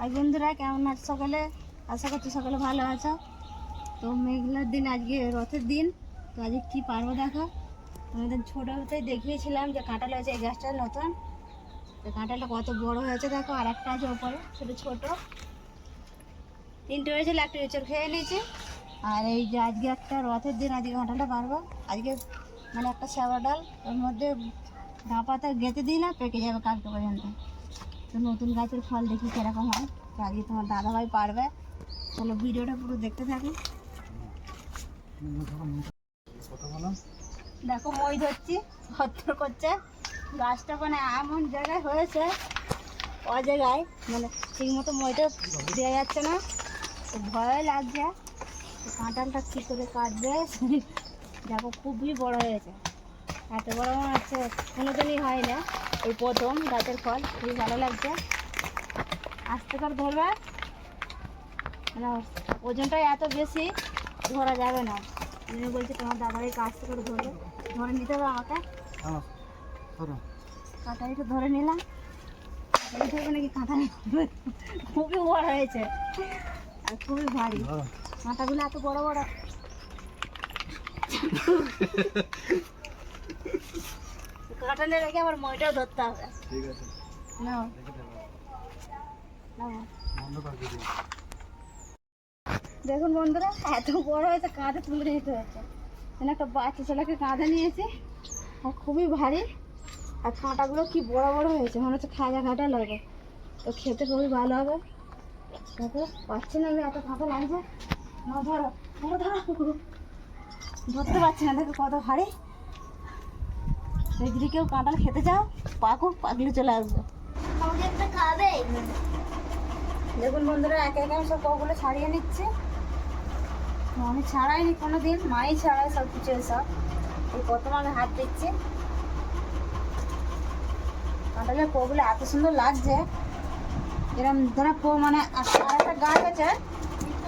আর বন্ধুরা কেমন আছো সকলে? আশা করছি সকলে ভালো আছো। তো মেঘলার দিন, আজকে রথের দিন। তো আজকে কী পারবো দেখো। আমাদের ছোটোতেই দেখিয়েছিলাম যে কাঁঠাল হয়েছে, এই গাছটা নতুন। তো কাঁঠালটা কত বড় হয়েছে দেখো, আর একটা আছে ওপরে ছোটো ছোটো, তিনটে হয়েছিল, একটা এঁচড় খেয়ে নিয়েছে। আর এই যে আজকে একটা রথের দিন, আজকে কাঁঠালটা পারবো। আজকে মানে একটা শ্যাওয়া ডাল, ওর মধ্যে ধাপাতে গেঁথে দিই না, পেকে যাবে কালকে পর্যন্ত। তো নতুন গাছের ফল দেখি কীরকম হয়। তো আজকে তোমার দাদাভাই পারবে, চলো ভিডিওটা পুরো দেখতে থাকি। দেখো মই ধরছি, হত্তর করছে। গাছটা মানে এমন জায়গায় হয়েছে, ও জায়গায় মানে ঠিক মতো মইটা দেওয়া যাচ্ছে না, তো ভয় লাগছে। তো কাঁঠালটা কী করে কাটবে দেখো, খুবই বড় হয়েছে। এত বড় মনে হচ্ছে কোনোদিনই হয় না, এই প্রথম গাছের ফল। খুবই ভালো লাগছে। আস্তে করে ধরবে, মানে ওজনটাই এত বেশি, ধরা যাবে না। আমি বলছি তোমার দাদাভাইকে আস্তে করে ধরে নিতে হবে আমাকে। কাঁটাইটা ধরে নিলাম, ধরবে নাকি কাঁটা? খুবই বড় হয়েছে আর খুবই ভারী। কাঁটাগুলো এত বড় বড়। কাঁটালে রেখে আবার মইটাও ধরতে হবে। ঠিক আছে, নাও নাও। দেখুন বন্ধুরা, এত বড় হয়েছে, কাঁধে তুলে নিতে হয়েছে। মানে একটা বাচ্চা ছেলেকে কাঁধে নিয়েছে, আর খুবই ভারী। আর কাঁটাগুলো কি বড় বড় হয়েছে, মনে হচ্ছে খাজা কাঁটা লাগে। তো খেতে খুবই ভালো হবে। দেখো পাচ্ছি না, এত কাঁটা লাগছে। না ধরো, ধরতে পারছি না, দেখো কত ভারী। যদি কেউ কাঁঠাল খেতে চাও, পাকলে চলে আসবে। দেখুন বন্ধুরা, একে একে আমি সব কগুলো ছাড়িয়ে নিচ্ছি। আমি ছাড়াইনি কোনো দিন, মাই ছাড়াই সব কিছু। এসব এই প্রথম আমি হাত দিচ্ছি। কাঁঠালের কোগুলো এত সুন্দর লাগছে, এরকম ধরো মানে আর একটা গাছ আছে,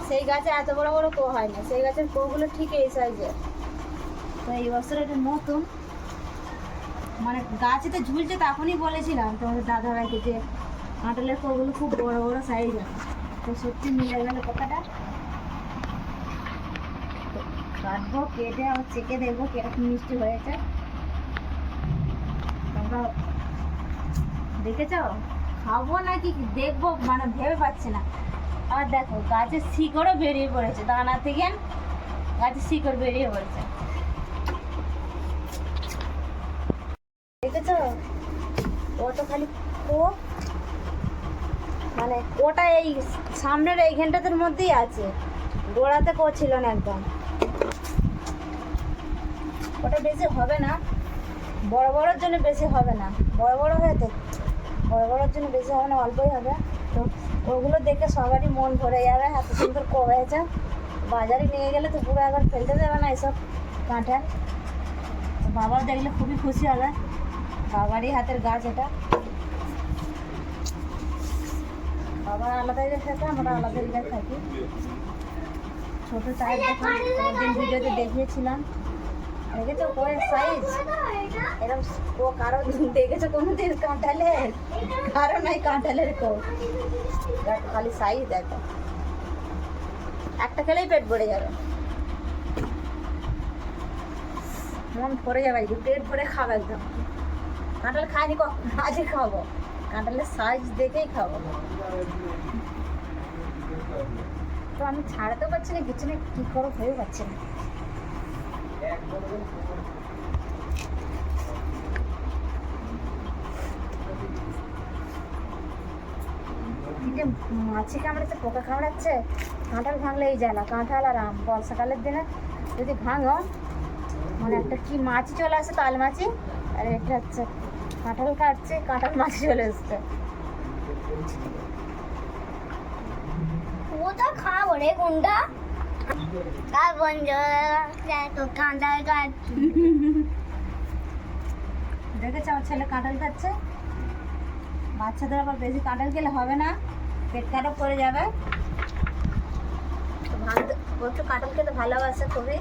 সেই গাছে এত বড় বড় কো হয় না, সেই গাছের কোগুলো ঠিক এই সাইজে। তো এই বছর এটা নতুন, মানে গাছেতে ঝুলছে, তখনই বলেছিলাম তোমাদের দাদাভাইকে যে কাঁঠালের কোগুলো খুব বড় বড় সাইজ আছে। তো সত্যি মিলে গেল কথাটা। কাটবো, কেটে আবার চেকে দেখবো কিরকম মিষ্টি হয়েছে। তোমরা দেখেছ? খাবো নাকি দেখবো মানে ভেবে পাচ্ছি না। আর দেখো গাছের শিকড়ও বেরিয়ে পড়েছে, দানা থেকে গাছের শিকড় বেরিয়ে পড়েছে। দেখেছ? ও তো খালি কো, মানে ওটা এই সামনের এইখানটাদের মধ্যেই আছে, গোড়াতে কো ছিল না একদম। ওটা বেশি হবে না, বড় বড়োর জন্য বেশি হবে না। বড় বড় হয়েছে, বড় বড়োর জন্য বেশি হবে না, অল্পই হবে। তো ওগুলো দেখে সবারই মন ভরে যাবে, এত সুন্দর কো হয়েছে। বাজারে নিয়ে গেলে তো পুরো একবার ফেলতে দেবে না এসব কাঁঠাল। বাবাও দেখলে খুবই খুশি হবে, বাবারই হাতের গাছ এটা। বাবার আলাদা জায়গায় থাকে, আমরা আলাদা জায়গায় থাকি। ছোটো সাইজ দেখুন, কোনোদিন ভিডিওতে দেখিয়েছিলাম। দেখেছো কোয়ের সাইজ এরকম? ও কারো দেখেছো কোনোদিন কাঁঠালের? কারো নাই কাঁঠালের কো। দেখো খালি সাইজ দেখো, একটা খেলেই পেট ভরে যাবে, মন ভরে যাবে, পেট ভরে খাবো একদম। কাঁঠাল খাইনি কখন, আজই খাবো। কাঁঠালের সাইজ দেখেই খাবো। তো আমি ছাড়াতেও পারছি না, কিছু না, কী করো ভেবে পাচ্ছি না। মাছি কামড়াচ্ছে, পোকা কামড়াচ্ছে। কাঁঠাল ভাঙলেই যায় না, কাঁঠাল আর আম। বর্ষাকালের দিনে যদি ভাঙো, মানে একটা কি মাছি চলে আসে, তাল মাছি। আর এটা হচ্ছে কাঁঠাল কাটছে, কাঁঠাল মাছি চলে এসছে। ওটা খাবো রে কোনটা? দেখেছ আমার ছেলে কাঁঠাল খাচ্ছে। বাচ্চাদের আবার বেশি কাঁঠাল খেলে হবে না, পেট খারাপ করে যাবে। ও একটু কাঁঠাল খেতে ভালোবাসে খুবই।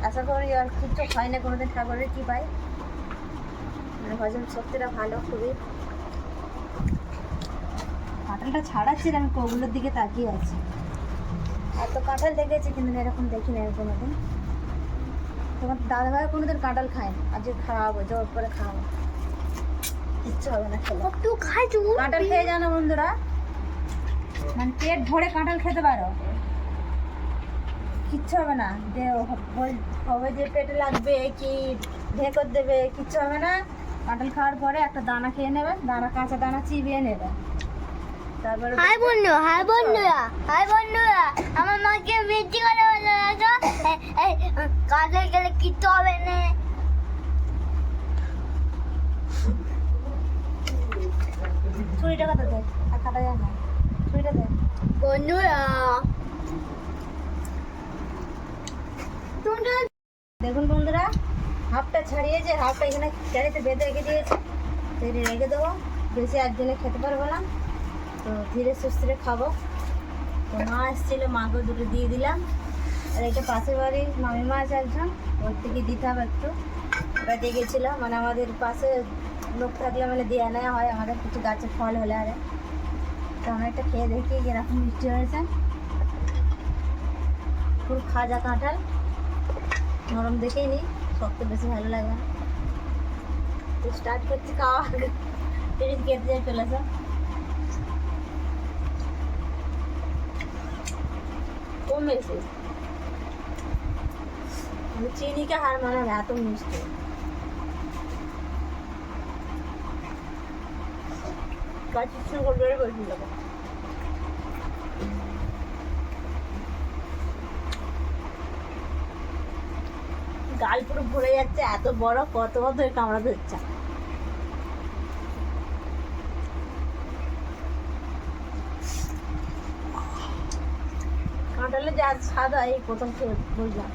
আশা করি আর কিচ্ছু হয় না কোনোদিন, ঠাকুরের কি পাই, মানে হজম শক্তিটা ভালো খুবই। কাঁঠালটা ছাড়াচ্ছি আর আমি ওগুলোর দিকে তাকিয়ে আছি। এত কাঁঠাল দেখেছি কিন্তু এরকম দেখি না কোনোদিন। তোমার দাদাভাই কোনোদিন কাঁঠাল খায় না, আজকে খাওয়াবো, জোর করে খাওয়াবো, কিচ্ছু হবে না খেলে। কাঁঠাল খেয়ে জানো বন্ধুরা, মানে পেট ভরে কাঁঠাল খেতে পারো, কিচ্ছু হবে না। যে হবে যে পেটে লাগবে কি ঢেকর দেবে, কিচ্ছু হবে না। কাঁঠাল খাওয়ার পরে একটা দানা খেয়ে নেবে, কাঁচা দানা চিবিয়ে নেবে, তারপরে হাই বন্ধুরা, আমার মাকে মিষ্টি করে বলে রাখো, কাজে গেলে কিচ্ছু হবে না। ছুরিটা কত দে, আর কাটা যায় না, ছুরিটা দে বন্ধুরা। দেখুন বন্ধুরা, হাফটা ছাড়িয়েছে, হাফটা এখানে ক্যারিতে বেঁধে রেখে দিয়েছে, তেলে রেখে দেবো, বেশি একদিনে খেতে পারবো না, তো ধীরে সুস্থে খাবো। তো মা এসেছিলো, মাকেও দুটো দিয়ে দিলাম। আর এটা পাশের বাড়ি মামিমা আছে একজন, ওর থেকে দিতে হবে একটু, ওটা দিয়ে গেছিলো, মানে আমাদের পাশে লোক থাকলে মানে দেওয়া নেওয়া হয় আমাদের কিছু গাছের ফল হলে। আরে তো আমি একটা খেয়ে দেখি যেরকম মিষ্টি হয়েছে। খুব খাজা কাঁঠাল, নরম দেখেই নিই, শক্ত বেশি ভালো লাগে না। তো স্টার্ট করছি খাওয়া, টিফিন খেতে যাই চলেছে। কম বেশি আমি চিনিকে হার মানাম, এত মিষ্টি। কাছে করবে বলছিল, গাল পুরো ভরে যাচ্ছে, এত বড়, কত ধরে কামড়া ধরছে। কাঁঠালে যা স্বাদ হয় এই প্রথম খেয়ে বুঝলাম।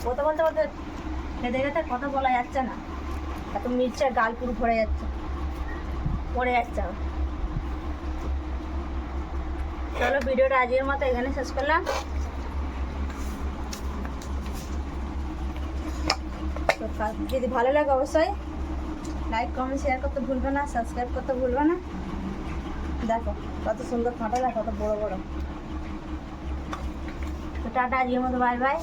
কথা বলতে বলতে খেতে খেতে কথা বলা যাচ্ছে না, এত মির্চা গাল পুরো ভরে যাচ্ছে, পড়ে যাচ্ছে। চলো ভিডিওটা আজকের মতো এখানে শেষ করলাম। তো যদি ভালো লাগে অবশ্যই লাইক কমেন্ট শেয়ার করতে ভুলবে না, সাবস্ক্রাইব করতে ভুলবে না। দেখো কত সুন্দর কাঁঠাল আর কত বড় বড়। তো টাটা, আজকের মতো বাই বাই।